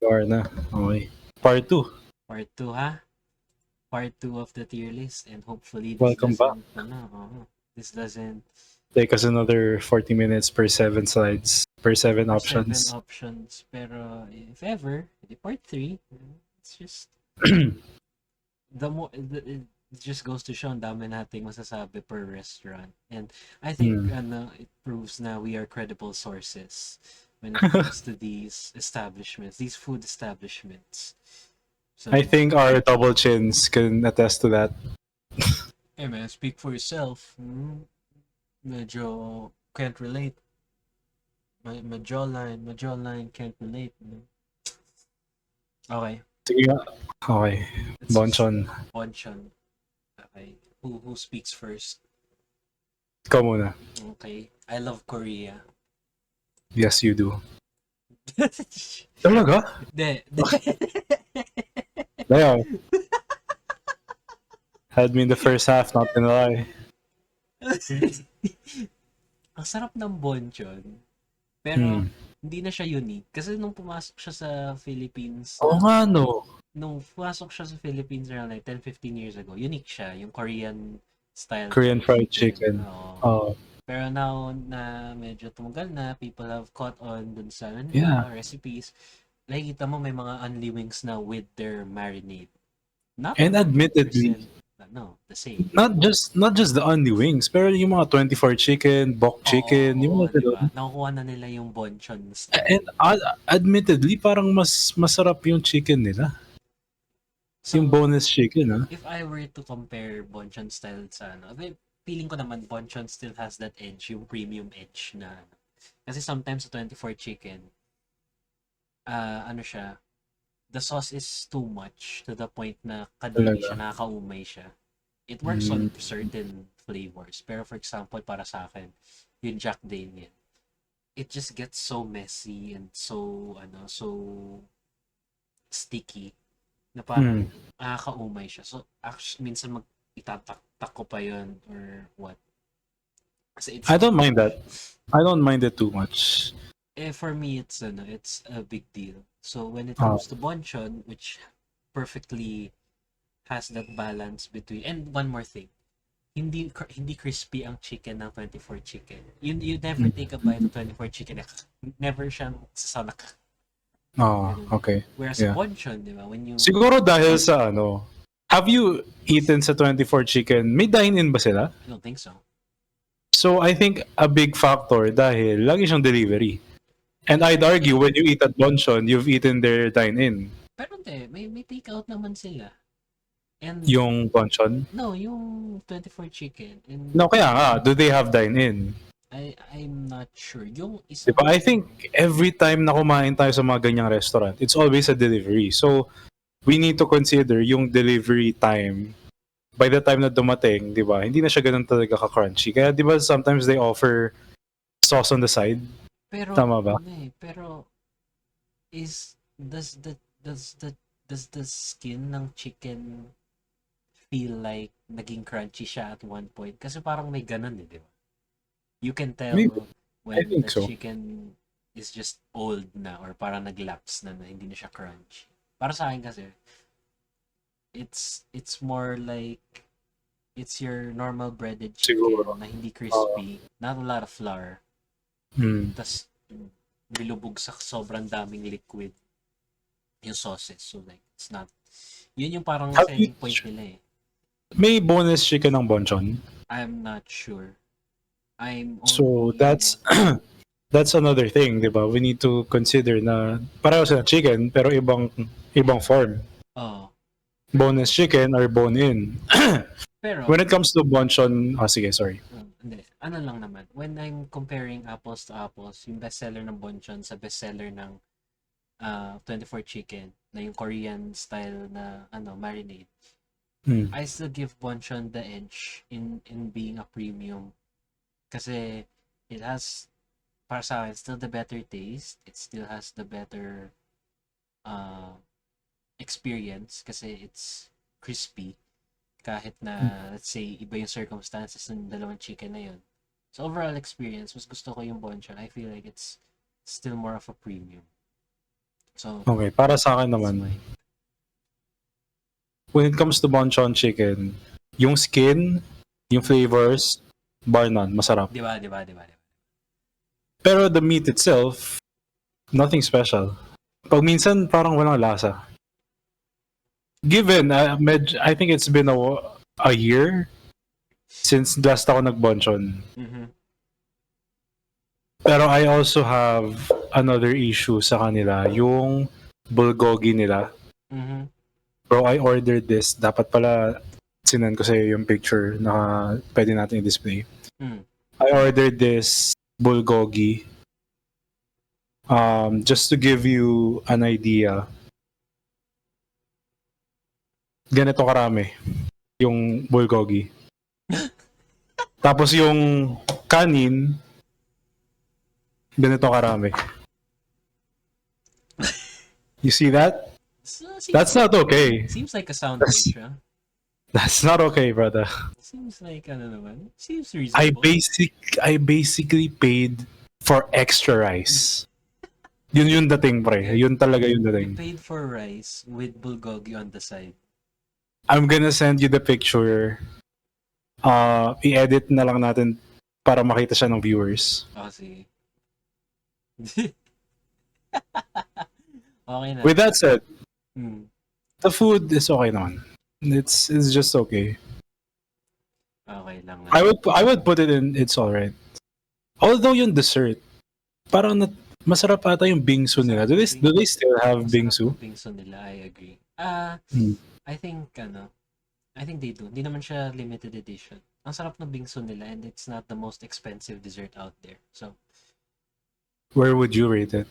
Or na. Okay. Part 2. Part 2, ha? Part 2 of the tier list, and hopefully Welcome back. this doesn't Take us another 40 minutes per 7 slides, per 7 for 7 options. options. Pero if ever, the part 3, it's just the more it just goes to show ang dami nating masasabi per restaurant. And I think Hmm. it proves na we are credible sources when it comes to these establishments, these food establishments. So, I think our double chins can attest to that. hey man, speak for yourself. Medyo can't relate. My jawline can't relate. Okay, Sige nga. Okay. let's just Bonchon. Bonchon. Okay, who speaks first? Ikaw muna. Okay, I love Korea. Yes, you do. Talaga? De. Damn. Had me in the first half, not gonna lie. Ang sarap ng bonchon. Pero, Hmm. hindi na siya unique. Kasi nung pumasok siya sa Philippines, Oo nga, no. nung pumasok siya sa Philippines around like 10-15 years ago, unique siya. Yung Korean style Korean fried chicken. Oo. Oh, Pero now na medyo tumagal na, people have caught on dun sa yeah. recipes. Nakikita mo may mga unli wings na with their marinade. Not And 100%, admittedly, the same. not just the only wings, pero yung mga 24 chicken, bok chicken, yung mga Di ba? ganun. Nakukuha na nila yung bonchon style. And admittedly, parang mas masarap yung chicken nila. Yung So, boneless chicken, ha? if I were to compare bonchon style sa feeling ko naman bonchon still has that edge, yung premium edge na kasi sometimes sa 24 chicken, ano siya, the sauce is too much to the point na kadiri Talaga. siya, nakakaumay siya. It works Mm. on certain flavors. Pero for example, para sa akin, yung Jack Daniel, it just gets so messy and so sticky na parang nakakaumay siya. So, actually, minsan itatak ko pa yun or what. Kasi it's I too don't mind much. that. I don't mind it too much. For me, it's a big deal. So, when it Oh. comes to bonchon, which perfectly has that balance between, and one more thing, hindi crispy ang chicken ng 24 chicken. You never take a bite of 24 chicken. Never siyang sasanak. Oh, okay. Whereas Yeah. bonchon, di ba? When you Siguro dahil sa have you eaten sa 24 chicken? May dine-in ba sila? I don't think so. So I think a big factor dahil lagi siyang delivery. And I'd argue when you eat at Bonchon, you've eaten their dine-in. Pero hindi, may take out naman sila. And Yung Bonchon? no, yung 24 chicken. And No, kaya nga, do they have dine-in? I'm not sure. Yung Diba? isang I think every time na kumain tayo sa mga ganyang restaurant, it's always a delivery. So, we need to consider yung delivery time. By the time na dumating, di ba, hindi na siya ganun talaga ka-crunchy. Kaya di ba sometimes they offer sauce on the side? pero Tama ba? pero is does the skin ng chicken feel like naging crunchy siya at one point? Kasi parang may ganun di ba? You can tell Maybe. I when think the so. chicken is just old na or parang nag-lapse na hindi na siya crunchy. Para sa akin kasi, it's more like it's your normal breaded chicken Siguro. na hindi crispy, not a lot of flour. Tas bilubog sa sobrang daming liquid yung sauces. So like, it's not, yun yung parang selling point nila eh. May bonus chicken ng Bonchon? I'm not sure. So that's that's another thing, 'di ba? We need to consider na pareho sila chicken pero ibang form. Oh. Boneless chicken or bone-in. Pero when it comes to Bonchon, sige, sorry. Hindi. Ano lang naman, when I'm comparing apples to apples, yung bestseller ng Bonchon sa bestseller ng 24 chicken na yung Korean style na marinade, I still give Bonchon the edge in being a premium. Kasi it has, para sa akin, still the better taste. It still has the better experience kasi it's crispy. Kahit na, let's say, iba yung circumstances ng dalawang chicken na yun. So, overall experience, mas gusto ko yung Bonchon. I feel like it's still more of a premium. So, Okay, para sa akin naman, when it comes to bonchon chicken, yung skin, yung flavors, bar none, masarap. di ba, di ba, di ba? Pero the meat itself, nothing special. Pag minsan, parang walang lasa. Given, I think it's been a year since last ako nagbonchon. Mhm. Pero I also have another issue sa kanila, yung bulgogi nila. Mhm. Bro, I ordered this. Dapat pala sinend ko sa'yo yung picture na pwede natin i-display. Mm. I ordered this bulgogi. Just to give you an idea, ganito karami yung bulgogi. Tapos yung kanin, ganito karami. You see that? So, That's not okay. Seems like a sound rage, huh? That's not okay, brother. Seems like, ano naman? Seems I reasonable. basically paid for extra rice. Yun yung dating, pre. Yun talaga yung You dating. paid for rice with bulgogi on the side. I'm gonna send you the picture. I-edit na lang natin para makita siya ng viewers. Oh, sige. Okay na. With that said, Mm. the food is okay naman. It's just okay. Okay lang. I would put it in it's alright. Although yung dessert, parang masarap ata yung bingsu nila. Do they still have bingsu? Bingsu nila, I agree. Hmm. I think they do. Hindi naman siya limited edition. Ang sarap ng bingsu nila and it's not the most expensive dessert out there. So, Where would you rate it?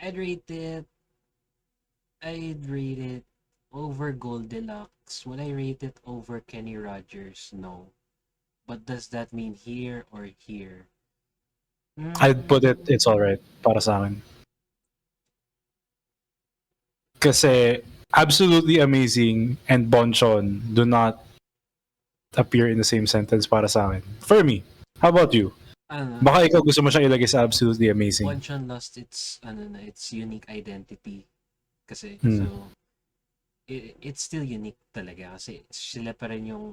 I'd rate it over Goldilocks. Would I rate it over Kenny Rogers? No. But does that mean here or here? I'd put it's alright para sa akin. Kasi absolutely amazing and bonchon do not appear in the same sentence para sa akin. For me. How about you? Baka ikaw gusto mo siyang ilagay sa absolutely amazing. Bonchon lost its unique identity. Kasi, so, it's still unique talaga. Kasi sila pa rin yung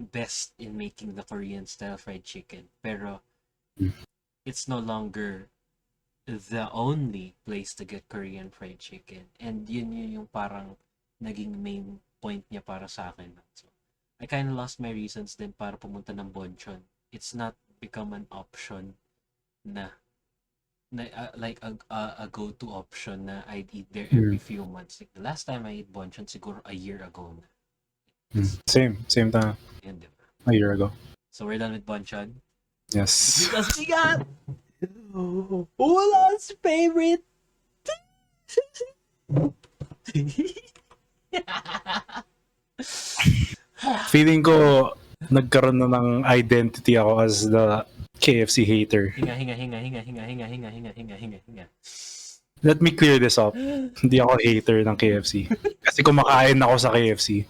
best in making the Korean style fried chicken. Pero, it's no longer the only place to get Korean fried chicken. And yun yung parang naging main point niya para sa akin. So, I kind of lost my reasons din para pumunta ng bonchon. It's not become an option na like a go-to option na I'd eat there every few months. Like the last time I ate bonchon siguro a year ago na. Same time. Yun, diba? A year ago. So we're done with bonchon. Yes. Because we got Ulan's favorite. Feeling ko nagkaroon na ng identity ako as the KFC hater. Hinga. Let me clear this up. Hindi ako hater ng KFC. Kasi kumakain ako sa KFC.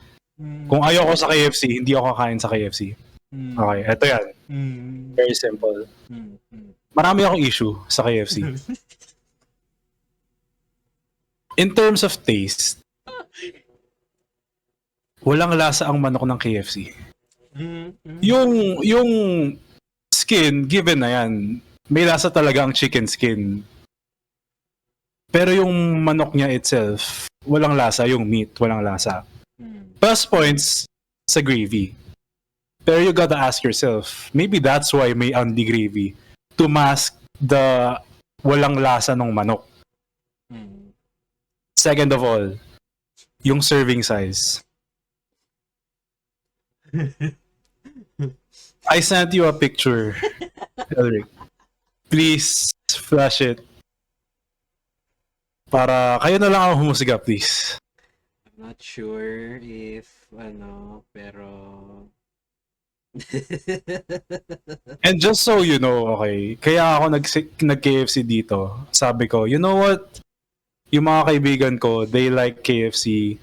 Kung ayaw ko sa KFC, hindi ako kakain sa KFC. Okay, eto yan. Very simple. Marami akong issue sa KFC. In terms of taste, walang lasa ang manok ng KFC. Yung skin, given na yan, may lasa talaga ang chicken skin. Pero yung manok niya itself, walang lasa. Yung meat, walang lasa. Plus points sa gravy. Pero you gotta ask yourself, maybe that's why may only gravy to mask the walang lasa ng manok. Second of all, yung serving size. I sent you a picture, Elric. Please flash it. Para kayo na lang ako humusga, please. I'm not sure if pero And just so you know, okay, kaya ako nag-KFC dito. Sabi ko, you know what? Yung mga kaibigan ko, they like KFC.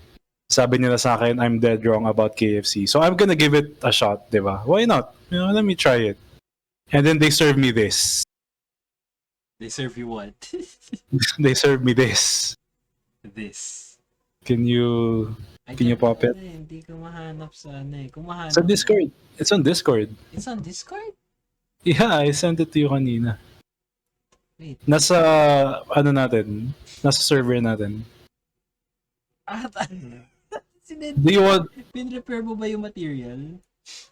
Sabi nila sa akin, I'm dead wrong about KFC. So I'm gonna give it a shot, di ba? Why not? Let me try it. And then they serve me this. They serve you what? They serve me this. This. Can you I can you can't, pop it? hindi ko mahanap sa Kung Sa mahanap mo. Discord. It's on Discord. It's on Discord? Yeah, I sent it to you kanina. Wait. Nasa natin? Nasa server natin. Do you want? Pin-repair mo ba yung material?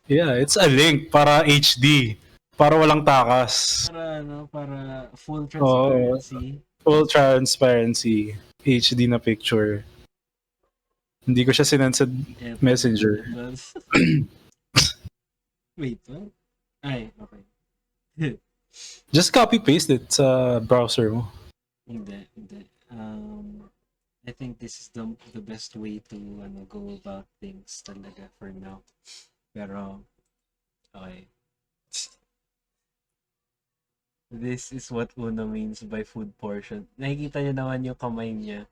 Yeah, it's a link para HD. Para walang takas. Para full transparency. Full transparency. HD na picture. Hindi ko siya sinend sa Messenger. Wait, what? Ay, okay. Just copy-paste it sa browser mo. Hindi. I think this is the best way to go about things talaga for now. Pero, okay. This is what Uno means by food portion. Nakikita niyo naman yung kamay niya.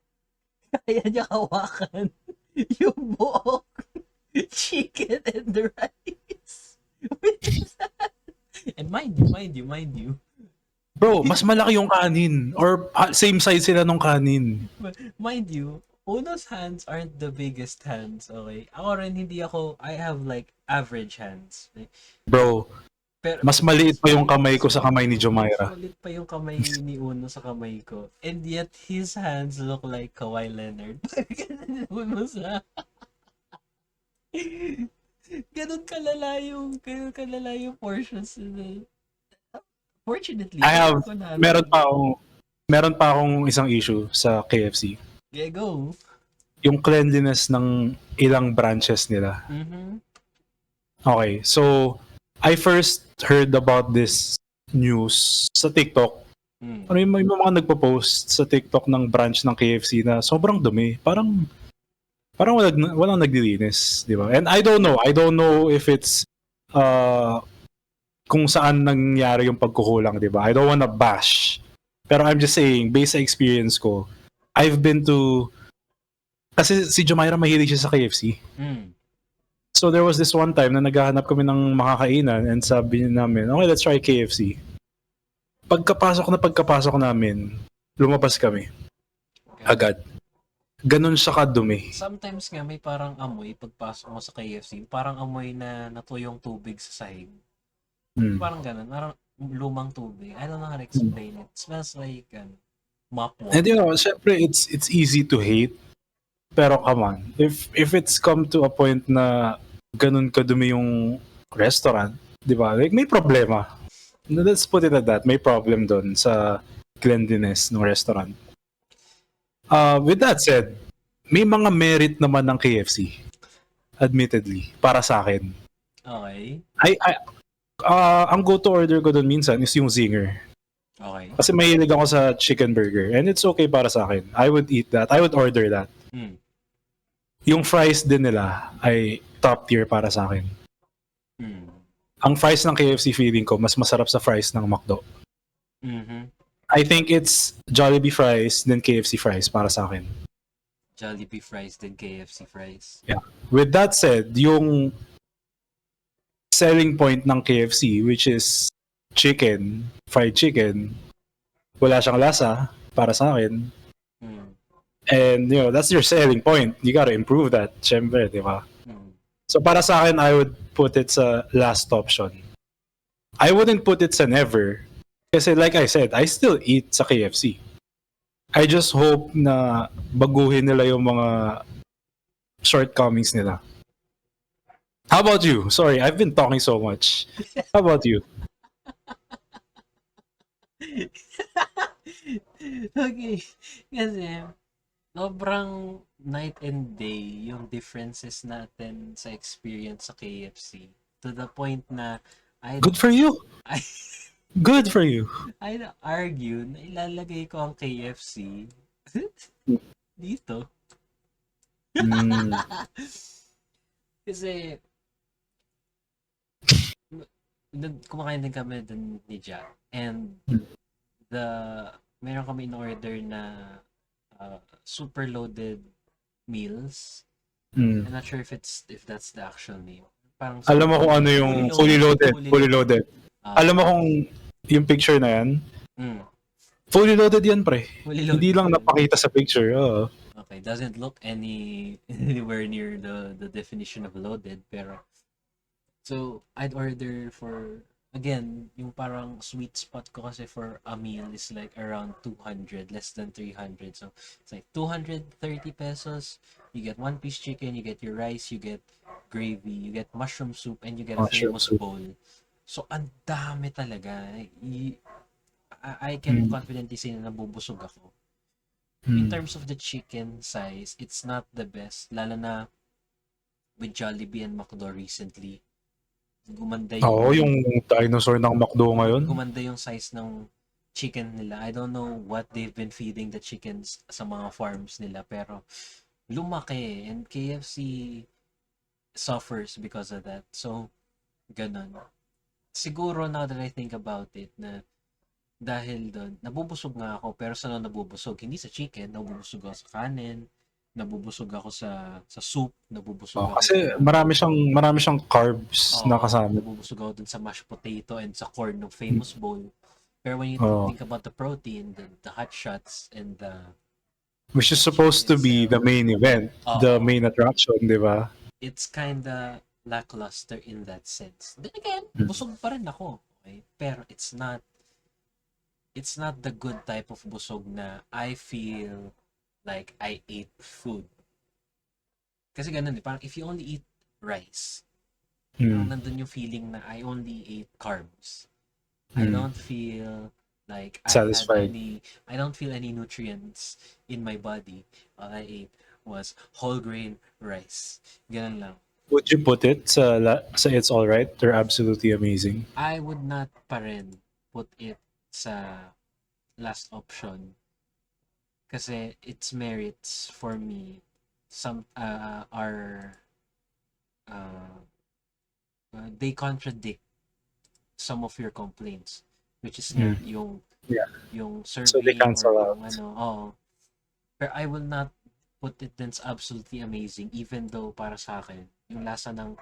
Kaya niya hawakan yung buong chicken and rice. And mind you. Bro, mas malaki yung kanin. Or same size sila nung kanin. Mind you, Uno's hands aren't the biggest hands, okay? Ako rin, I have like average hands. Bro, Pero, mas maliit pa yung kamay ko sa kamay ni Jumaira. Mas maliit pa yung kamay ni Uno sa kamay ko. And yet, his hands look like Kawhi Leonard. Uno sa... Ganun kalala yung portions. Fortunately, meron pa akong isang issue sa KFC. Yeah, go. Yung cleanliness ng ilang branches nila. Mm-hmm. Okay, so I first heard about this news sa TikTok. May mga nagpo-post sa TikTok ng branch ng KFC na sobrang dumi. Parang walang naglilinis, di ba? And I don't know if it's kung saan nangyari yung pagkukulang, di ba? I don't wanna bash. Pero I'm just saying, based sa experience ko, I've been to... Kasi si Jumaira mahilig siya sa KFC. So there was this one time na naghahanap kami ng makakainan and sabi namin, okay, let's try KFC. Pagkapasok namin, lumabas kami. Agad. Ganun siya kadumi. Sometimes nga may parang amoy pagpasok mo sa KFC. Parang amoy na natuyong tubig sa sahig. Parang ganun. Parang lumang tubig. I don't know how to explain it. It smells like mop water. And syempre, it's easy to hate. Pero come on, if it's come to a point na ganun kadumi yung restaurant, di ba? Like, may problema. Let's put it at that. May problem doon sa cleanliness ng restaurant. With that said, may mga merit naman ng KFC. Admittedly, para sa akin. Okay. Ang go-to order ko doon minsan is yung Zinger. Okay. Kasi mahilig ako sa chicken burger and it's okay para sa akin. I would eat that. I would order that. Yung fries din nila ay top tier para sa akin. Ang fries ng KFC feeling ko mas masarap sa fries ng McDo. I think it's Jollibee fries then KFC fries para sa akin. Jollibee fries then KFC fries. Yeah. With that said, yung selling point ng KFC, which is chicken, fried chicken, wala siyang lasa para sa akin. And, that's your selling point. You gotta improve that, syempre, di ba? So, para sa akin, I would put it sa last option. I wouldn't put it sa never. Kasi, like I said, I still eat sa KFC. I just hope na baguhin nila yung mga shortcomings nila. How about you? Sorry, I've been talking so much. How about you? Okay. Kasi, sobrang night and day yung differences natin sa experience sa KFC. To the point na Good for you. Good for you. I'd argue na ilalagay ko ang KFC dito. Kasi kumakain din kami dun ni Jack. And meron kami in order na super loaded meals. I'm not sure if that's the actual name. Parang alam mo kung ano yung fully loaded. Alam mo kung yung picture na yan? Fully loaded yan, pre. Fully Hindi loaded lang yun. napakita sa picture. Oo. Okay, doesn't look anywhere near the definition of loaded, pero so I'd order for again, yung parang sweet spot ko kasi for a meal is like around 200, less than 300. So it's like 230 pesos. You get one piece chicken, you get your rice, you get gravy, you get mushroom soup, and you get a Mushroom famous soup. bowl. So ang dami talaga. I can Mm. confidently say na nabubusog ako. In Mm. terms of the chicken size, it's not the best. Lalo na with Jollibee and McDo recently. Gumanda Oo, yung yung dinosaur ng McDo ngayon. gumanda yung size ng chicken nila. I don't know what they've been feeding the chickens sa mga farms nila, pero lumaki, and KFC suffers because of that. So, ganun. Siguro now that I think about it, na dahil doon, nabubusog nga ako, pero saan ako nabubusog? Hindi sa chicken, nabubusog ako sa kanin, nabubusog ako sa soup, nabubusog Oh, ako kasi sa marami siyang carbs na Oo, kasama. nabubusog ako dun sa mashed potato and sa corn ng famous bowl. Pero when you Oh, think about the protein, the hot shots, and the which is chicken supposed to be the itself, main event, the oo, main attraction, di ba? it's kinda lackluster in that sense. Then again, Mm. busog pa rin ako. Okay? Pero it's not the good type of busog na I feel like I ate food. Kasi ganun eh, parang if you only eat rice, parang Mm. nandun yung feeling na I only ate carbs. I Mm. don't feel like Satisfied. I don't feel any nutrients in my body. All I ate was whole grain rice. Ganun lang. Would you put it sa It's Alright? They're absolutely amazing. I would not pa rin put it sa last option kasi its merits for me are uh, they contradict some of your complaints, which is nga Mm. Yeah. yung So they serving or cancel out. yung ano, oh. Pero I will not put it that's absolutely amazing, even though para sa akin, yung lasa ng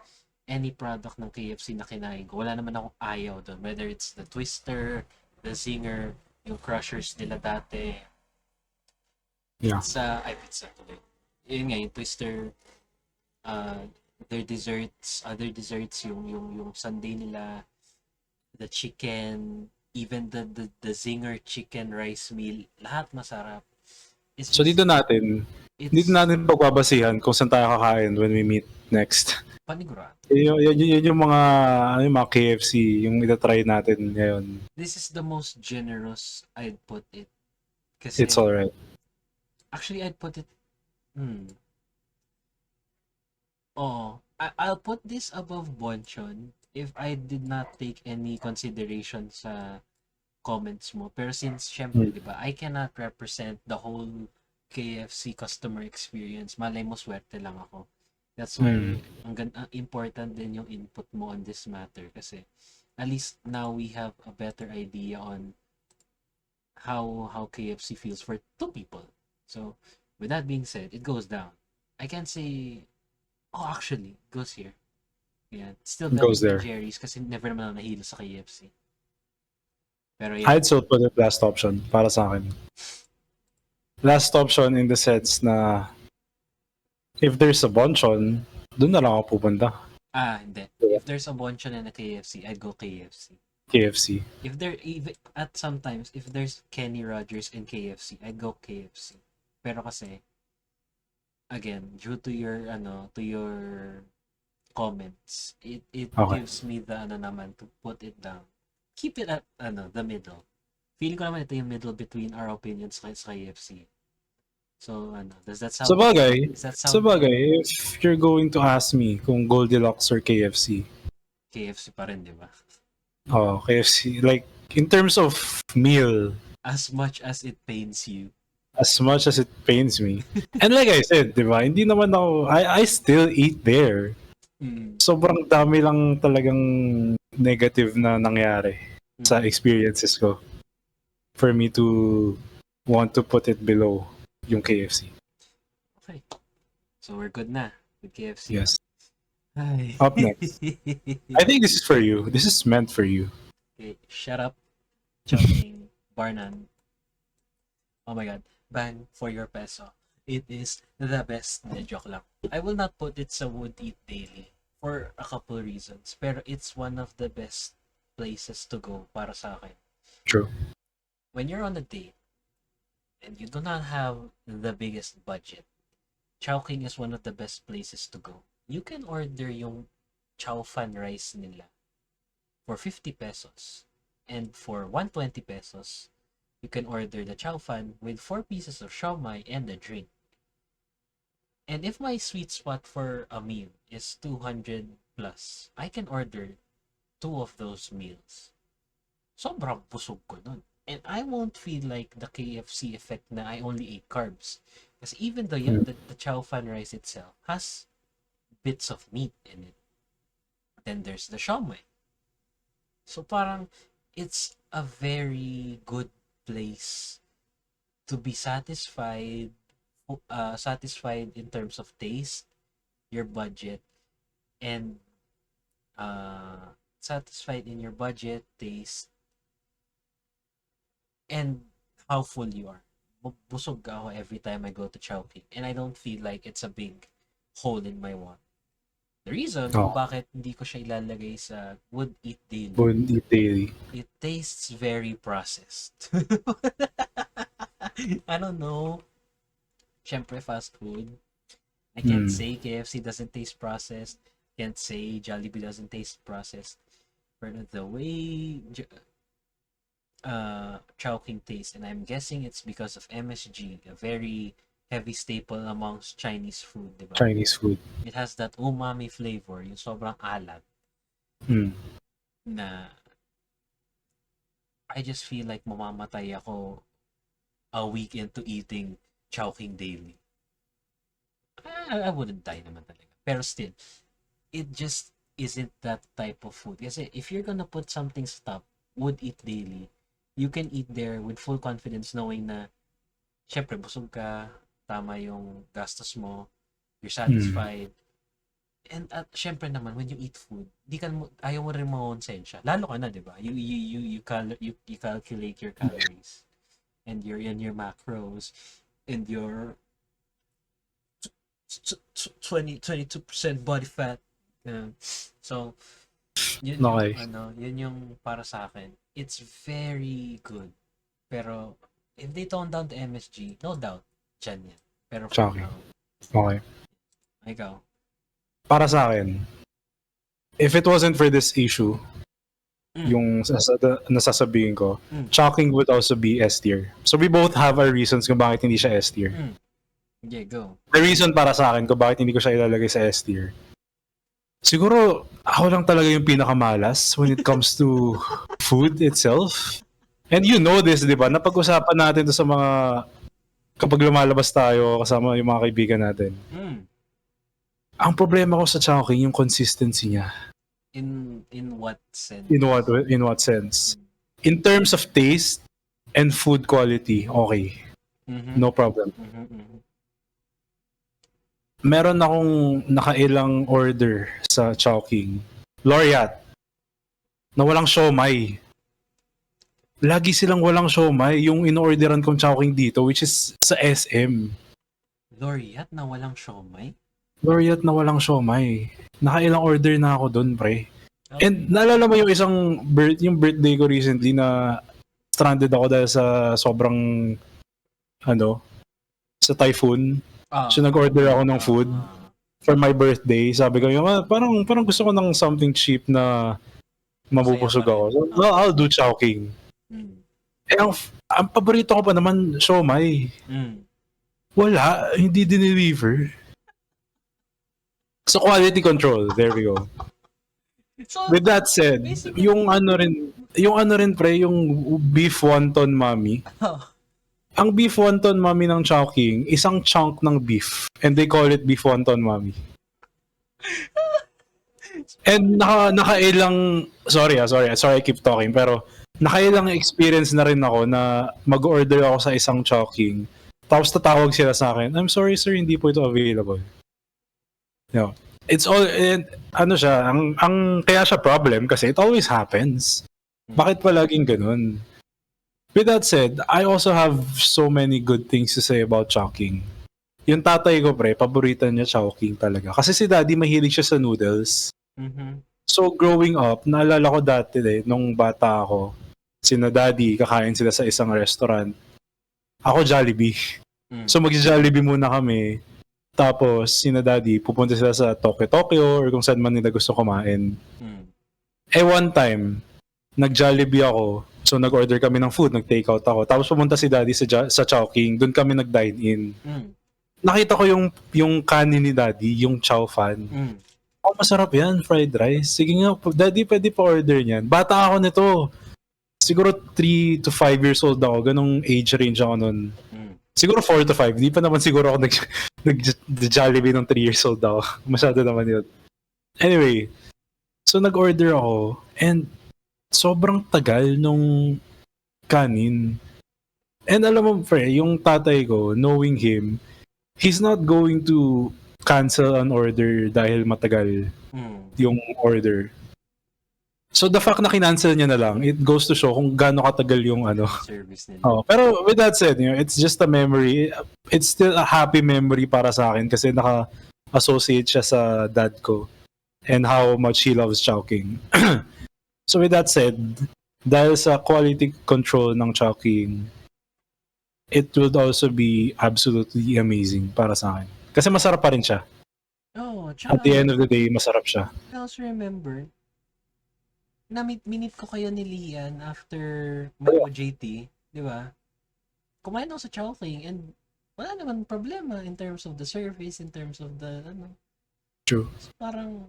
any product ng KFC na kinain ko, wala naman akong ayaw doon. Whether it's the Twister, the Zinger, yung Crushers nila dati, Yeah. pizza tuloy. Yun nga, yung Twister, uh, other desserts, yung sundae nila, the chicken, even the Zinger chicken rice meal, lahat masarap. It's So just, dito natin pagbabasihan kung saan tayo kakain when we meet next. panigurado. Yun yung mga KFC, yung itatry natin ngayon. This is the most generous I'd put it. Kasi, It's Alright. actually, I'd put it, I'll put this above Bonchon if I did not take any consideration sa comments mo. Pero since, syempre, di ba, I cannot represent the whole KFC customer experience. Malay mo, swerte lang ako. That's why, important din yung input mo on this matter. Kasi, at least now we have a better idea on how KFC feels for two people. So, with that being said, it goes down. I can't say, actually, it goes here. Yeah, still It goes better than there. Jerry's kasi never naman ako nahilo sa KFC. Pero yeah, I'd still put it last option para sa akin. Last option in the sense na if there's a bonchon, dun na lang ako pupunta. hindi. Yeah. If there's a Bonchon and a KFC, I'd go KFC. KFC. If there even at sometimes if there's Kenny Rogers and KFC, I'd go KFC. Pero kasi again, due to your comments, it Okay. gives me the naman to put it down. Keep it at the middle. Feeling ko naman ito yung middle between our opinions sa KFC. So does that sound does that sound Sabagay, if you're going to ask me kung Goldilocks or KFC, KFC pa rin, di ba? KFC, like, in terms of meal, As much as it pains you. as much as it pains me. And like I said, di ba, hindi naman ako, I still eat there. Sobrang dami lang talagang negative na nangyari sa experiences ko for me to want to put it below yung KFC. Okay. So we're good na with KFC. Yes. Ay. Up next. I think this is for you. This is meant for you. Okay, shut up. Chowking. Barnan. Oh my god, bang for your peso. It is the best. Hindi, joke lang. I will not put it sa Would Eat Daily for a couple reasons. Pero it's one of the best places to go para sa akin. True. When you're on a date and you do not have the biggest budget, Chowking is one of the best places to go. You can order yung chow fan rice nila for 50 pesos. And for 120 pesos, you can order the chow fan with 4 pieces of siomai and a drink. And if my sweet spot for a meal is 200 plus, I can order 2 of those meals. Sobrang busog ko nun. And I won't feel like the KFC effect na I only ate carbs. Kasi even though the chow fan rice itself has bits of meat in it, then there's the siomai. So parang it's a very good place to be satisfied in terms of taste, your budget, and satisfied in your budget, taste, and how full you are. Busog ako every time I go to Chowking, and I don't feel like it's a big hole in my wallet. The reason kung bakit hindi ko siya ilalagay sa Would Eat Daily, Would Eat Daily. it tastes very processed. I don't know. Syempre fast food. I can't say KFC doesn't taste processed. Can't say Jollibee doesn't taste processed. But the way Chowking tastes, and I'm guessing it's because of MSG, a very heavy staple amongst Chinese food, diba? Chinese food. It has that umami flavor, yung sobrang alat. Na I just feel like mamamatay ako a week into eating Chowking daily. I wouldn't die naman talaga. Pero still, it just isn't that type of food. Kasi if you're gonna put something sa top, Would Eat Daily, you can eat there with full confidence knowing na syempre busog ka, tama yung gastos mo, you're satisfied. And syempre naman, when you eat food, ayaw mo rin makonsensya. Lalo ka na, di ba? You calculate your calories and your macros and your 22% body fat. So, yun yung para sa akin. It's very good. Pero, if they tone down the MSG, no doubt, dyan yan. Pero for now, okay. Ikaw? Para sa akin, if it wasn't for this issue, yung nasasabihin ko, Chowking would also be S tier. So we both have our reasons kung bakit hindi siya S tier. Yeah, go. The reason para sa akin kung bakit hindi ko siya ilalagay sa S tier, siguro ako lang talaga yung pinakamalas when it comes to food itself. And you know this, di ba? Napag-usapan natin to sa mga kapag lumalabas tayo kasama yung mga kaibigan natin. Ang problema ko sa Chowking, yung consistency niya. In what sense? In what sense? In terms of taste and food quality, okay. No problem. Meron akong nakailang order sa Chowking. Laureate. Na walang siomai. Lagi silang walang siomai yung in-orderan kong Chowking dito, which is sa SM. Laureate na walang siomai? Laureate na walang siomai. Nakailang order na ako doon, pre. Okay. And naalala mo yung yung birthday ko recently na stranded ako dahil sa sobrang sa typhoon. So nag-order ako ng food for my birthday. Sabi ko, parang gusto ko ng something cheap na mabubusog ako. So, I'll do Chowking. Eh, ang paborito ko pa naman, siomai. Wala, hindi dineliver. So, quality control. There we go. So, with that said, yung pre, yung beef wonton mami. Ang beef wonton mami ng Chowking, isang chunk ng beef. And they call it beef wonton mami. And nakailang, sorry I keep talking, pero nakailang experience na rin ako na mag-order ako sa isang Chowking. Tapos tatawag sila sa akin, I'm sorry sir, hindi po ito available. No. It's all, ang kaya siya problem kasi it always happens. Bakit pa laging ganun? With that said, I also have so many good things to say about Chowking. Yung tatay ko, pre, paborito niya Chowking talaga. Kasi si daddy mahilig siya sa noodles. Mhm. So growing up, naalala ko dati nung bata ako, sina daddy, kakain sila sa isang restaurant. Ako Jollibee. Mm. So mag-Jollibee muna kami. Tapos sina daddy, pupunta sila sa Tokyo Tokyo or kung saan man nila gusto kumain. Mm. One time, nag-Jollibee ako. So nag-order kami ng food, nag-take out ako. Tapos pumunta si daddy sa Chowking. Doon kami nag-dine in. Mm. Nakita ko yung kanin ni daddy, yung chow fan. Mm. Oh, masarap yan, fried rice. Sige nga, daddy, pwede pa order niyan. Bata ako nito. Siguro 3 to 5 years old ako. Ganong age range ako nun. Mm. Siguro 4 to 5. Di pa naman siguro ako nag-Jollibee nung 3 years old ako. Masyado naman yun. Anyway, so nag-order ako and sobrang tagal nung kanin. And alam mo, pre, yung tatay ko, knowing him, he's not going to cancel an order dahil matagal Mm. yung order. So the fact na kinancel niya na lang, it goes to show kung gaano katagal yung ano. Service nila. Oh, pero with that said, it's just a memory. It's still a happy memory para sa akin kasi naka-associate siya sa dad ko and how much he loves Chowking. So with that said, dahil sa quality control ng Chowking, it would also be absolutely amazing para sa akin. Kasi masarap pa rin siya. Oh, At the end of the day, masarap siya. I also remember, minute ko kayo ni Lian after may JT, di ba? Kumain ako sa Chowking and wala naman problema in terms of the service, in terms of the, ano. True. So, parang,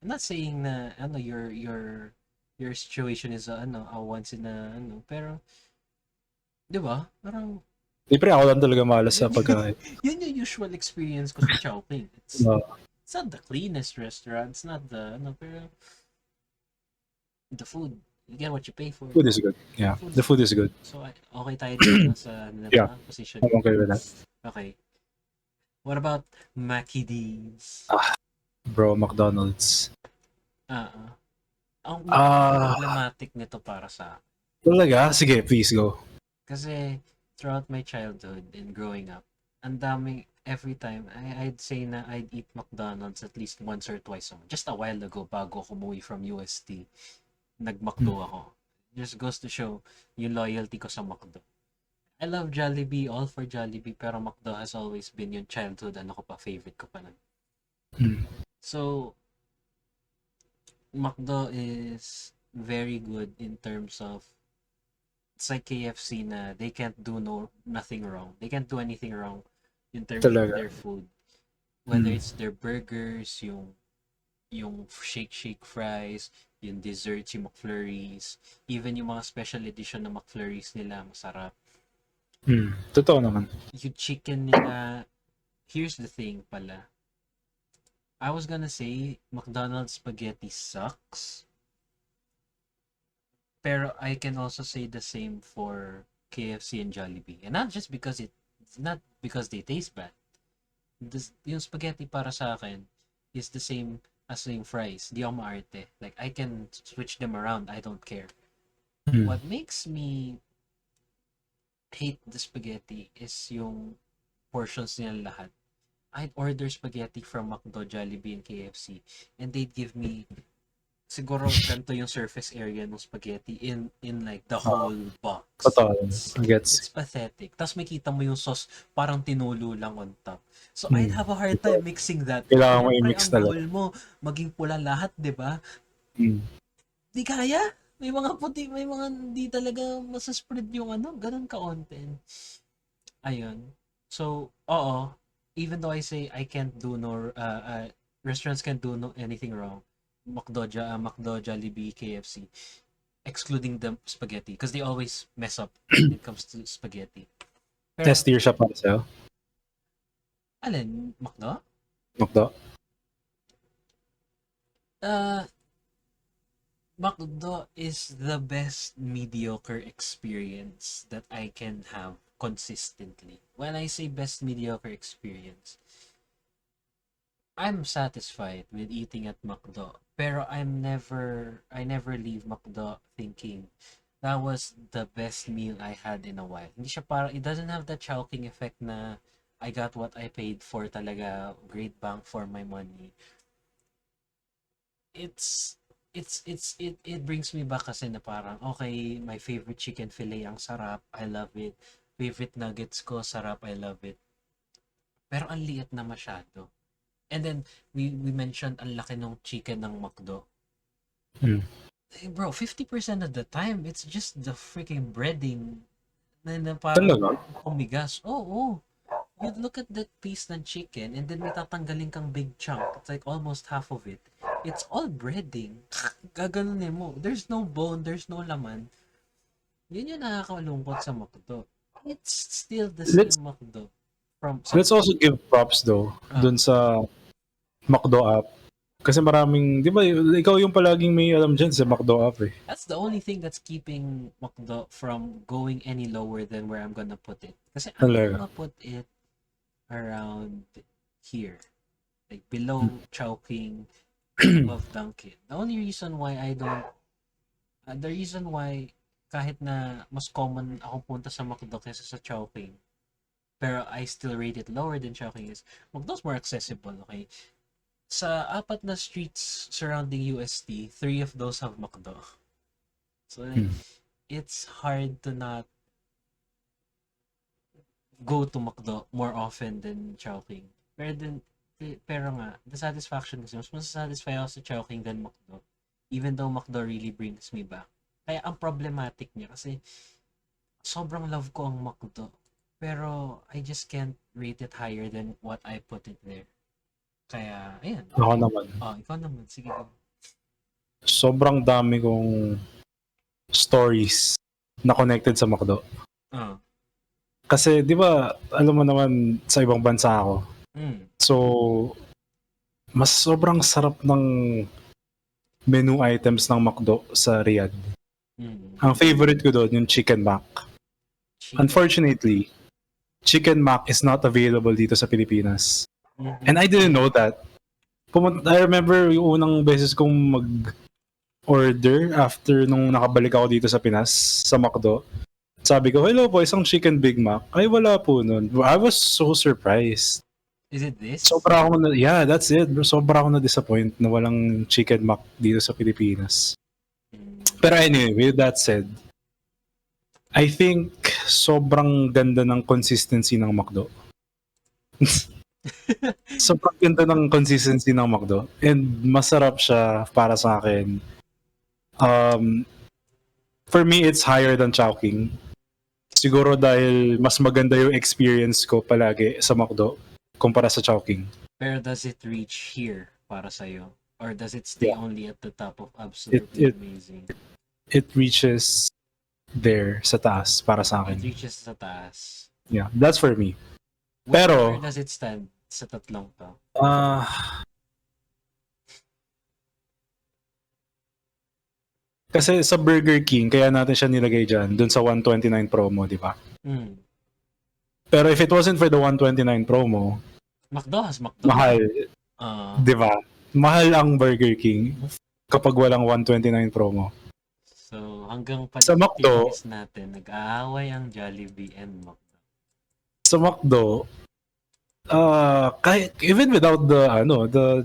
I'm not saying na, your situation is, a once in a, pero, di ba? Parang, Siyempre ako lang talaga malas sa pagkain. yun yung usual experience ko sa Chowking. It's not the cleanest restaurant, it's not the, pero, the food, you get what you pay for. Food is good. Yeah, the food is good. So, okay tayo dito sa Yeah. position. I'm okay with that. Okay. What about Mackie D's? Bro, McDonald's. Ang problematic nito para sa akin. Talaga? Sige, please go. Kasi throughout my childhood and growing up, ang daming every time, I'd say na I'd eat McDonald's at least once or twice a month. Just a while ago, bago ako umuwi from UST, nag-McDo ako. Just goes to show yung loyalty ko sa McDo. I love Jollibee, all for Jollibee, pero McDo has always been yung childhood, favorite ko pa nun. So, McDo is very good in terms of, it's like KFC na they can't do nothing wrong. They can't do anything wrong in terms of their food. Whether it's their burgers, yung shake fries, yung desserts, yung McFlurries, even yung mga special edition na McFlurries nila, masarap. Totoo naman. Yung chicken nila, here's the thing pala. I was gonna say, McDonald's spaghetti sucks. Pero I can also say the same for KFC and Jollibee. And not just because not because they taste bad. Yung spaghetti para sa akin is the same as yung fries. Di ako maarte. Like, I can switch them around. I don't care. What makes me hate the spaghetti is yung portions nila lahat. I'd order spaghetti from McDo, Jollibee, and KFC. And they'd give me siguro ganito yung surface area ng spaghetti in like the whole box. Totoo. It's pathetic. Tapos makita mo yung sauce parang tinulo lang on top. So I'd have a hard time mixing that. Kailangan mo i-mix talaga. Ang bowl mo maging pula lahat, 'di ba? Di kaya. May mga puti, may mga hindi talaga masaspread yung ganun ka-onten. Ayun. So, oo. Even though I say I can't do restaurants can't do anything wrong. McDo, Jollibee, KFC, excluding the spaghetti because they always mess up when it comes to spaghetti. Pero, test tier siya para sa'yo? Alin? McDo? McDo? McDo is the best mediocre experience that I can have consistently. When I say best mediocre experience, I'm satisfied with eating at McDo. Pero I never leave McDo thinking that was the best meal I had in a while. Hindi siya parang, it doesn't have the chowking effect na I got what I paid for talaga, great bang for my money. It's, it brings me back kasi na parang, okay, my favorite chicken fillet, ang sarap, I love it. Favorite nuggets ko, sarap, I love it. Pero ang liit na masyado. And then, we mentioned ang laki ng chicken ng McDo. Mm. Eh, bro, 50% of the time, it's just the freaking breading na parang Talaga? umigas. Oo. You look at that piece ng chicken and then may tatanggalin kang big chunk. It's like almost half of it. It's all breading. Gaganunin mo. There's no bone, there's no laman. Yun yung nakakalungkot sa McDo. It's still the Let's same McDo. From let's also give props though dun sa McDo app. Kasi maraming, di ba, ikaw yung palaging may alam dyan sa McDo app eh. That's the only thing that's keeping McDo from going any lower than where I'm gonna put it. Kasi I'm Talaga. gonna put it around here. Like below Chowking, above Dunkin'. The only reason why I don't... the reason why kahit na mas common ako punta sa McDo kaysa sa Chowking, pero I still rate it lower than Chowking is, McDo's more accessible, okay? Sa 4 na streets surrounding UST, 3 of those have McDo. So, it's hard to not go to McDo more often than Chowking. Pero nga, the satisfaction kasi, mas masasatisfy ako sa Chowking than McDo. Even though McDo really brings me back. Kaya ang problematic niya kasi sobrang love ko ang McDo. Pero I just can't rate it higher than what I put it there. Kaya, ayan. Ako naman. Ikaw naman. Sige. Sobrang dami kong stories na connected sa McDo. Kasi, di ba, alam mo naman, sa ibang bansa ako. So, mas sobrang sarap ng menu items ng McDo sa Riyadh. Ang favorite ko doon, yung Chicken Mac. Unfortunately, Chicken Mac is not available dito sa Pilipinas. And I didn't know that. I remember yung unang beses kong mag-order after nung nakabalik ako dito sa Pinas, sa McDo. Sabi ko, hello po, isang chicken Big Mac. Ay, wala po nun. I was so surprised. Is it this? Yeah, that's it. Sobra ako na-disappoint na walang chicken Mac dito sa Pilipinas. Pero anyway, with that said, I think sobrang ganda ng consistency ng McDo. Sobrang ganda ng consistency ng McDo. And masarap siya para sa akin. For me, it's higher than Chowking. Siguro dahil mas maganda yung experience ko palagi sa McDo kumpara sa Chowking. Pero does it reach here para sa'yo? Or does it stay only at the top of absolutely amazing? It reaches there sa taas para sa akin. It reaches sa taas. Yeah, that's for me. Where does it stand sa tatlong to? Kasi sa Burger King, kaya natin siya nilagay dyan, dun sa 129 promo, di ba? Pero if it wasn't for the 129 promo, McDo has McDo. Mahal. Di ba? Mahal ang Burger King kapag walang 129 promo. So, hanggang sa McDo, natin, nag-aaway ang Jollibee and McDo. Sa McDo, kahit, even without the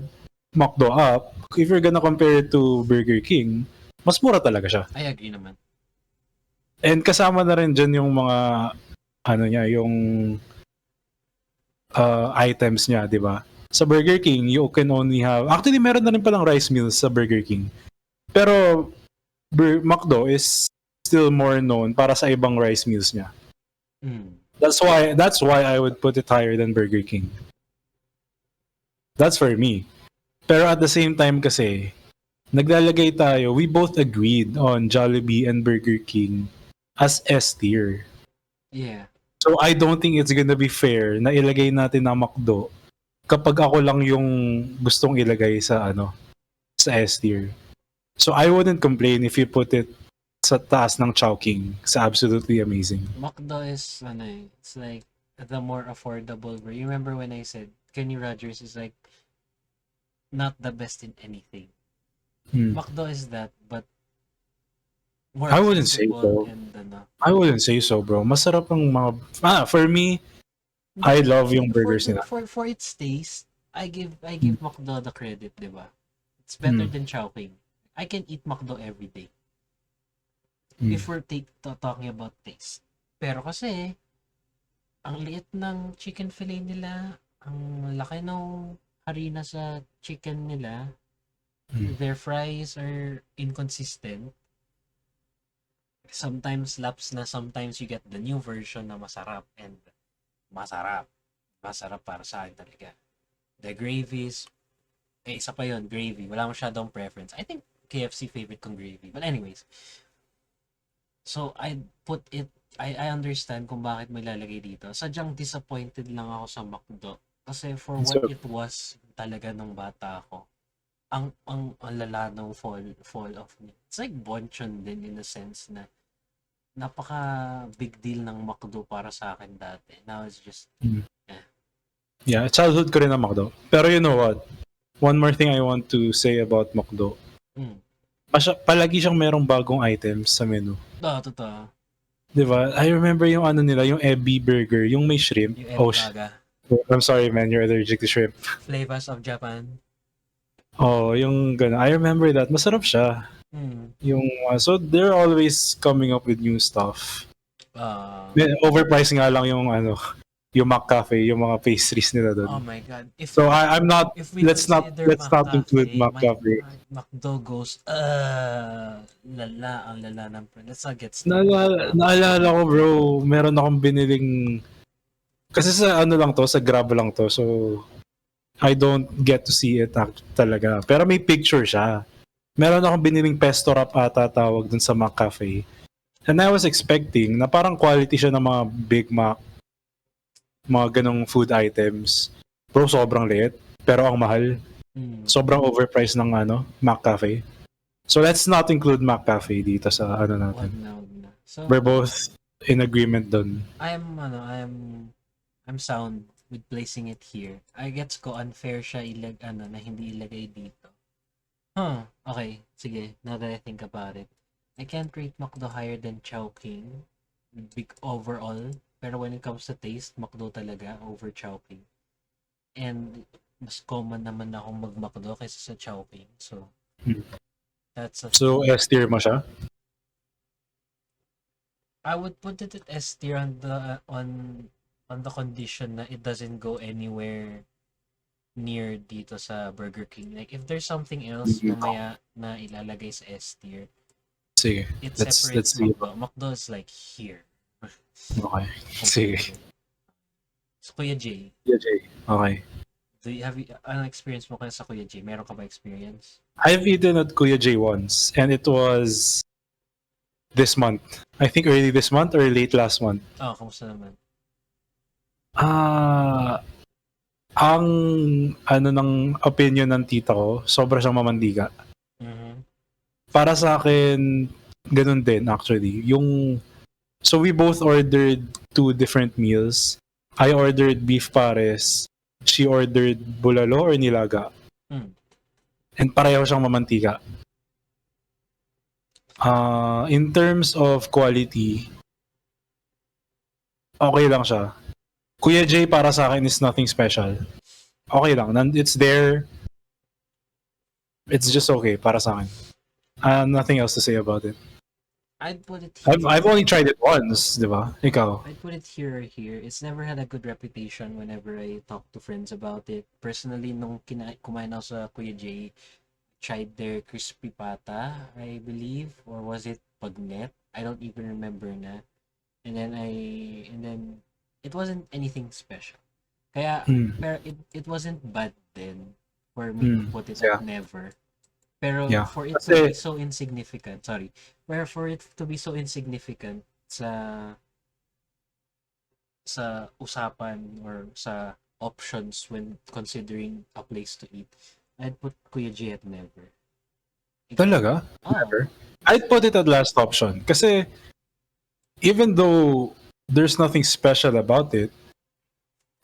McDo app, if you're gonna compare it to Burger King, mas mura talaga siya. I agree naman. And kasama na rin dyan yung mga yung items niya, di ba? Sa Burger King, you can only have... Actually, meron na rin palang rice meals sa Burger King. Pero McDo is still more known para sa ibang rice meals niya. That's why I would put it higher than Burger King. That's for me. Pero at the same time kasi, naglalagay tayo, we both agreed on Jollibee and Burger King as S tier. Yeah. So I don't think it's gonna be fair na ilagay natin na McDo kapag ako lang yung gustong ilagay sa sa S tier. So I wouldn't complain if you put it sa taas ng Chowking. It's absolutely amazing. McDo is it's like the more affordable. You remember when I said Kenny Rogers is like not the best in anything. McDo is that, but More I wouldn't say accessible so. and ano. I wouldn't say so, bro. Masarap ang mga... for me, I Hindi, love yung for burgers nila. for its taste, I Mm. give McDo the credit, 'di ba? It's Mm. better than Chowking. I can eat McDo every day Mm. if we're talking about taste. Pero kasi ang liit ng chicken fillet nila, ang laki ng harina sa chicken nila, their fries are inconsistent. Sometimes laps na, sometimes you get the new version na masarap and masarap. Masarap para sa akin talaga. The gravies, isa pa yun, gravy. Wala masyadong preference. I think KFC favorite kong gravy. But anyways, so I put it, I understand kung bakit may lalagay dito. Sadyang disappointed lang ako sa McDo. Kasi for what it was talaga nung bata ako, ang lala ng fall of me. It's like Bonchon din in a sense na napaka big deal ng McDo para sa akin dati. Now it's just Yeah, childhood ko rin ang McDo. Pero you know what? One more thing I want to say about McDo. Palagi siyang merong bagong items sa menu. totoo. Diba? I remember yung ano nila, yung Ebi Burger, yung may shrimp. Yung I'm sorry man, you're allergic to shrimp. Flavors of Japan. Oh, yung gano'n. I remember that. Masarap siya. Yung, so they're always coming up with new stuff. Overpriced nga lang yung ano, yung McCafe, yung mga pastries nila doon. Oh my god. I'm not, let's not include McCafe. McDo goes, lala ng let's not get started. Naalala ko bro, meron akong biniling, kasi sa ano lang to, sa Grab lang to, so I don't get to see it talaga. Pero may picture siya. Meron akong biniling pesto wrap ata tawag dun sa McCafe. And I was expecting na parang quality siya ng mga Big Mac, mga ganong food items. Bro, sobrang liit. Pero ang mahal. Sobrang overpriced ng ano, McCafe. So let's not include McCafe dito sa ano natin. So, we're both in agreement dun. I'm sound with placing it here. I gets ko unfair siya na hindi ilagay dito. Okay, sige, now that I think about it. I can't rate McDo higher than Chowking. Big overall. Pero when it comes to taste, McDo talaga over Chowking. And mas common naman akong mag-McDo kaysa sa Chowking. So, that's a... So, S-tier mo siya? I would put it at S-tier on the condition na it doesn't go anywhere near dito sa Burger King. Like, if there's something else mamaya na ilalagay sa S-tier, sige, it separates McDo. McDo is like here. Okay. Sige. So, Kuya J. Okay. Have you an experience mo kaya sa Kuya J? Meron ka ba experience? I've eaten at Kuya J once, and it was this month. I think early this month or late last month. Kamusta naman? Ang ano ng opinion ng tita ko, sobra siyang mamantika. Para sa akin, ganun din actually. So we both ordered 2 different meals. I ordered beef pares. She ordered bulalo or nilaga. And pareho siyang mamantika. In terms of quality, okay lang siya. Kuya J para sa akin is nothing special. Okay lang. It's there. It's just okay para sa akin. Nothing else to say about it. I'd put it here. I've only tried it once, di ba? Ikaw? I'd put it here or here. It's never had a good reputation whenever I talk to friends about it. Personally, nung kumain ako sa Kuya J, tried their crispy pata, I believe, or was it pagnet? I don't even remember na. And then it wasn't anything special. Kaya, pero it wasn't bad then for me to put it at never. Pero for it to be so insignificant, sa usapan or sa options when considering a place to eat, I'd put Kuya J at never. Talaga? Never? I'd put it at last option. Kasi even though there's nothing special about it,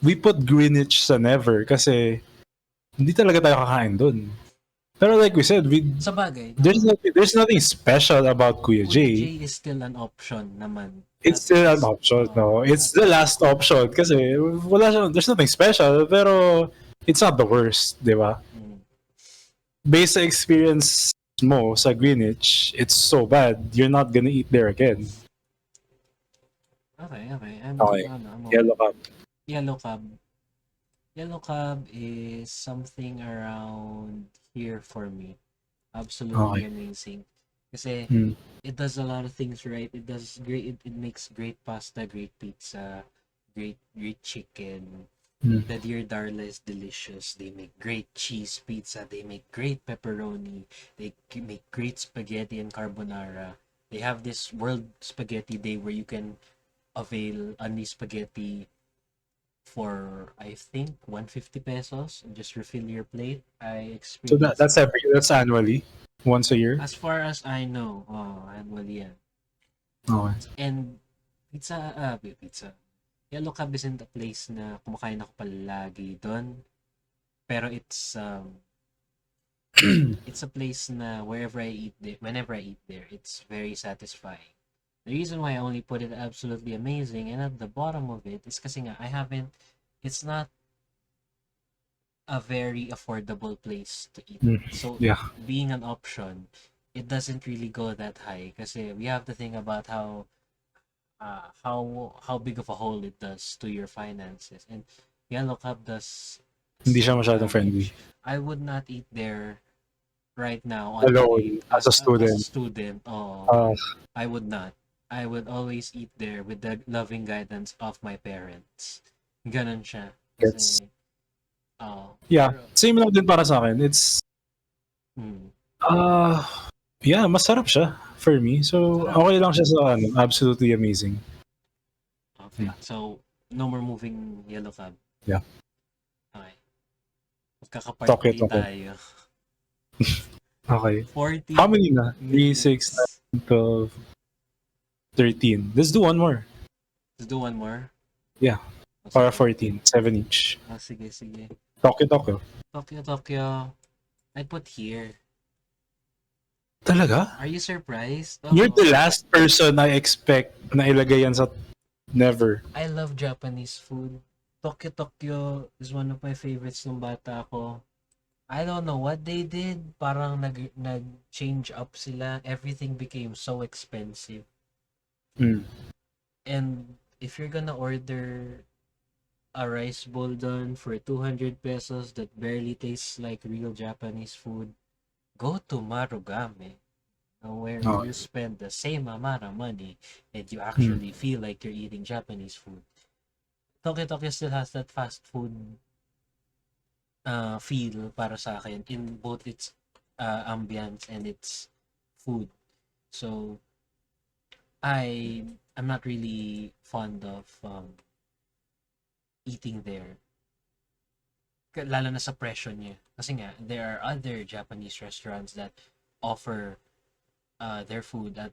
we put Greenwich sa never kasi hindi talaga tayo kakain dun. Pero like we said, Sa bagay, there's nothing special about Kuya Kuya J. J is still an option naman. It's still an option, no? It's the last option kasi there's nothing special, pero it's not the worst, di ba? Based sa experience mo sa Greenwich, it's so bad, you're not gonna eat there again. Okay. Okay. I'm Yellow Cab. Yellow Cab. Yellow Cab is something around here for me. Absolutely Okay. amazing. Kasi Hmm. it does a lot of things right. It does great. It makes great pasta, great pizza, great chicken. Hmm. The Dear Darla is delicious. They make great cheese pizza. They make great pepperoni. They make great spaghetti and carbonara. They have this World Spaghetti Day where you can avail only spaghetti for I think 150 pesos and just refill your plate. I So experienced that's annually, once a year. as far as I know. Annually yan. Okay. And pizza. Yellow Cab isn't a place na kumakain ako palagi doon. Pero it's it's a place na whenever I eat there, it's very satisfying. The reason why I only put it absolutely amazing and at the bottom of it is kasi nga it's not a very affordable place to eat. So Yeah. being an option, it doesn't really go that high kasi we have to think about how big of a hole it does to your finances. And Yellow Cab does Hindi siya some masyadong friendly. damage. I would not eat there right now on Alone, as a student. I would not. I would always eat there with the loving guidance of my parents. Ganon siya. Gets. Kasi, Yeah, same lang din para sa akin. It's yeah, masarap siya for me. So okay lang siya sa absolutely amazing. Okay. So no more moving Yellow Cab. Yeah. Okay. Magkakaparty Tokyo. tayo. Okay. 40 How many na? 3, minutes. 6, 9, 12, 13. Let's do one more. Let's do one more? Yeah. Para 14. 7 each. Sige. Tokyo. Tokyo. I'd put here. Talaga? Are you surprised? You're the last person I expect na ilagay yan sa never. I love Japanese food. Tokyo is one of my favorites nung bata ako. I don't know what they did. Parang nag-change up sila. Everything became so expensive. And if you're gonna order a rice bowl done for 200 pesos that barely tastes like real Japanese food, go to Marugame, where you spend the same amount of money and you actually feel like you're eating Japanese food. Tokyo still has that fast food feel para sa akin in both its ambience and its food. So I'm not really fond of eating there. Lalo na sa presyo niya. Kasi nga, there are other Japanese restaurants that offer their food at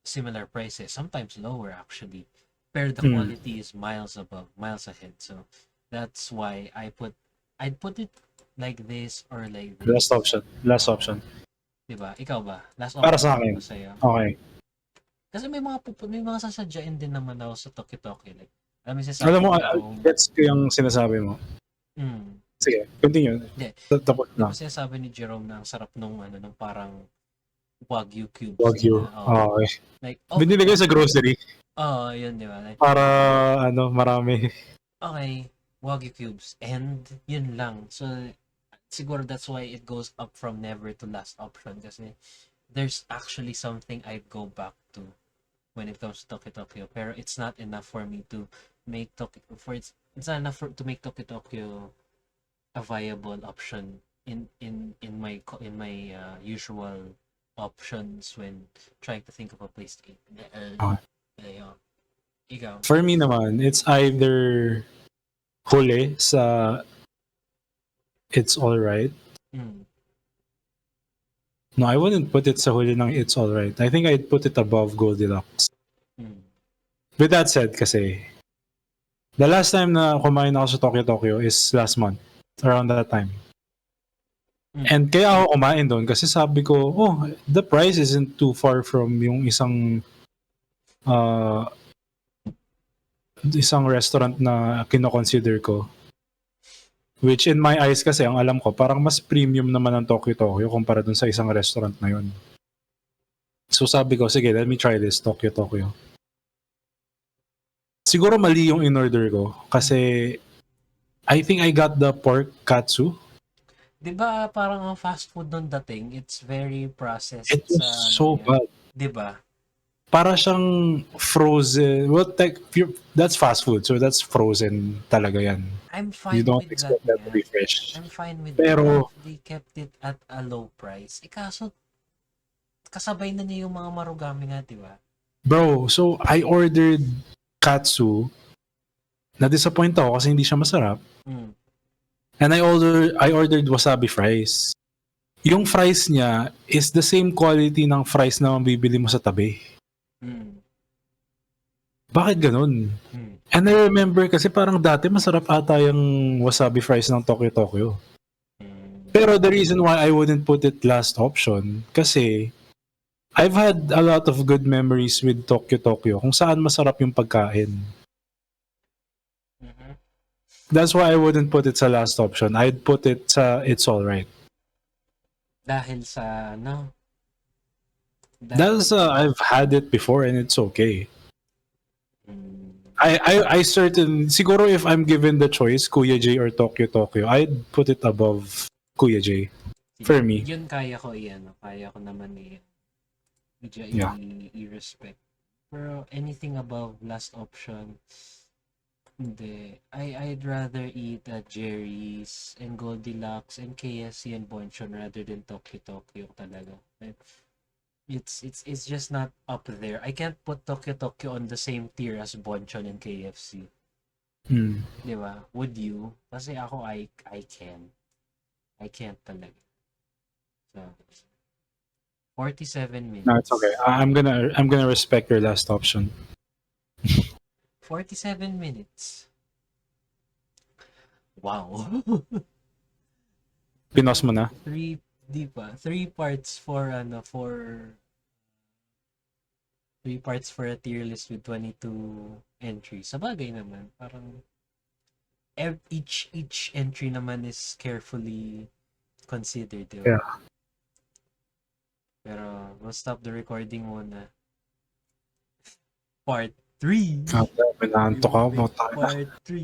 similar prices, sometimes lower actually. Pero the quality is miles ahead. So that's why I'd put it like this or like this. Last option. Diba? Ikaw ba? Last option para sa akin. Okay. Kasi may mga sasadyain din naman ako sa Tokyo. Like, alam mo, gets ko yung sinasabi mo. Sige, continue. Tapos na. Kasi sabi ni Jerome na ang sarap nung parang Wagyu cubes. Wagyu. Okay. Like, binili ko sa grocery. Yun, di ba? Like, para marami. Okay, Wagyu cubes. And yun lang. So, siguro that's why it goes up from never to last option. Kasi there's actually something I'd go back to when it comes to Tokyo. Pero it's not enough for me to make it's not enough to make Tokyo a viable option in my usual options when trying to think of a place to eat. Ikaw. For me naman, it's either huli sa It's Alright. No, I wouldn't put it sa huli ng It's Alright. I think I'd put it above Goldilocks. With that said, kasi the last time na kumain ako sa Tokyo is last month. Around that time. And kaya ako kumain doon kasi sabi ko, oh, the price isn't too far from yung isang restaurant na kino-consider ko. Which in my eyes kasi, ang alam ko, parang mas premium naman ang Tokyo Tokyo kumpara dun sa isang restaurant na yun. So sabi ko, sige, let me try this Tokyo Tokyo. Siguro mali yung in-order ko kasi I think I got the pork katsu. Di ba parang ang fast food nung dating, it's very processed It was sa so yan. bad. Di ba? Para siyang frozen. Well, that's fast food, so that's frozen talaga yan. I'm fine You don't with expect that. that to be fresh. I'm fine with Pero, that. They kept it at a low price. Kaso, kasabay na niya yung mga marugami nga, di ba? bro, so I ordered katsu. Na-disappoint ako kasi hindi siya masarap. And I ordered wasabi fries. Yung fries niya is the same quality ng fries na mabibili mo sa tabi. Bakit ganun? And I remember kasi parang dati masarap ata yung wasabi fries ng Tokyo Tokyo. Pero the reason why I wouldn't put it last option kasi I've had a lot of good memories with Tokyo Tokyo kung saan masarap yung pagkain. That's why I wouldn't put it sa last option. I'd put it sa it's alright. Dahil sa, no? I've had it before and it's okay. I siguro if I'm given the choice, Kuya J or Tokyo Tokyo, I'd put it above Kuya J. For me. Yun kaya ko kaya ko naman i-respect. Pero anything above last option, hindi. I'd rather eat at Jerry's and Goldilocks and KFC and Bonchon rather than Tokyo Tokyo talaga. It's just not up there. I can't put Tokyo Tokyo on the same tier as Bonchon and KFC. Di ba? Would you? Kasi ako, I can. I can't talaga. So, 47 minutes. No, it's okay. I'm gonna respect your last option. 47 minutes. Wow. Pinos mo na? 3 parts for 3 parts for a tier list with 22 entries. Sabagay naman, parang each entry naman is carefully considered. Diba? Yeah. Pero we'll stop the recording muna. Part 3. Inaantok ako. Part 3.